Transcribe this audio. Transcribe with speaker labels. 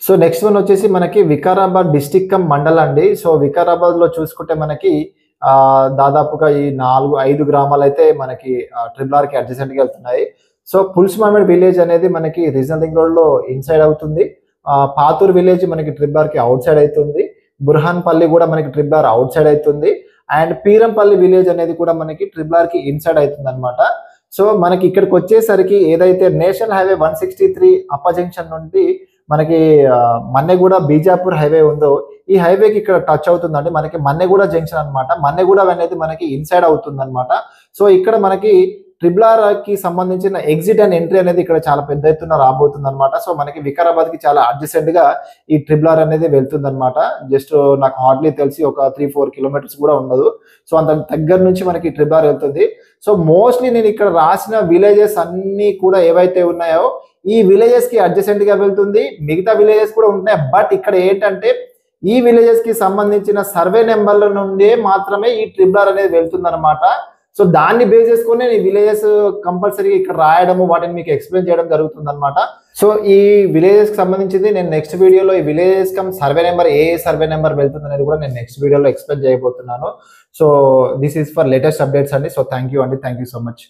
Speaker 1: So next one వచ్చేసి మనకి Vikarabad district come mandal అండి. సో వికారాబాద్ లో చూసుకుంటే మనకి దాదాపుగా ఈ 4-5 గ్రామాలు అయితే మనకి ట్రిపుల్ ఆర్ కి అడ్జసెంట్ గా వెళ్తున్నాయి. సో పుల్స్మామిడ్ విలేజ్ అనేది మనకి రీజనల్ రింగ్ రోడ్ లో ఇన్సైడ్ అవుతుంది. పాతూర్ విలేజ్ మనకి ట్రిపుల్ ఆర్ కి అవుట్ సైడ్ అవుతుంది. బుర్హాన్పల్లి కూడా మనకి ట్రిపుల్ ఆర్ అవుట్ సైడ్ అవుతుంది. అండ్ పీరంపల్లి విలేజ్ అనేది కూడా మనకి ట్రిపుల్ ఆర్ కి ఇన్సైడ్ అవుతుంది అనమాట. సో మనకి ఇక్కడికి వచ్చేసరికి ఏదైతే నేషనల్ హైవే 163 అప్ప జంక్షన్ నుండి మనకి మన్నెగూడ బీజాపూర్ హైవే ఉందో ఈ హైవేకి ఇక్కడ టచ్ అవుతుందండి. మనకి మన్నెగూడ జంక్షన్ అనమాట. మన్నెగూడ అనేది మనకి ఇన్సైడ్ అవుతుంది అనమాట. సో ఇక్కడ మనకి ట్రిపుల్ ఆర్ కి సంబంధించిన ఎగ్జిట్ అండ్ ఎంట్రీ అనేది ఇక్కడ చాలా పెద్ద ఎత్తున రాబోతుంది అనమాట. సో మనకి వికారాబాద్ కి చాలా అడ్జసెంట్ గా ఈ ట్రిపుల్ ఆర్ అనేది వెళ్తుంది అనమాట. జస్ట్ నాకు హార్డ్లీ తెలిసి ఒక 3-4 కిలోమీటర్స్ కూడా ఉండదు. సో అంత దగ్గర నుంచి మనకి ట్రిపుల్ ఆర్ వెళ్తుంది. సో మోస్ట్లీ నేను ఇక్కడ రాసిన విలేజెస్ అన్ని కూడా ఏవైతే ఉన్నాయో ఈ విలేజెస్ కి అడ్జసెంట్ గా వెళ్తుంది. మిగతా విలేజెస్ కూడా ఉంటాయి. బట్ ఇక్కడ ఏంటంటే ఈ విలేజెస్ కి సంబంధించిన సర్వే నెంబర్ల నుండే మాత్రమే ఈ ట్రిపుల్ ఆర్ అనేది వెళ్తుంది అనమాట. సో దాన్ని బేస్ చేసుకుని ఈ విలేజెస్ కంపల్సరీ ఇక్కడ రాయడము వాటిని మీకు ఎక్స్ప్లెయిన్ చేయడం జరుగుతుంది అనమాట. సో ఈ విలేజెస్ కి సంబంధించింది నేను నెక్స్ట్ వీడియోలో ఈ విలేజెస్ కమ్ సర్వే నెంబర్ ఏ సర్వే నెంబర్ వెళ్తుంది అనేది కూడా నేను నెక్స్ట్ వీడియోలో ఎక్స్ప్లెయిన్ చేయబోతున్నాను. So this is for latest updates అండి. సో థ్యాంక్ యూ అండి. Thank you so much.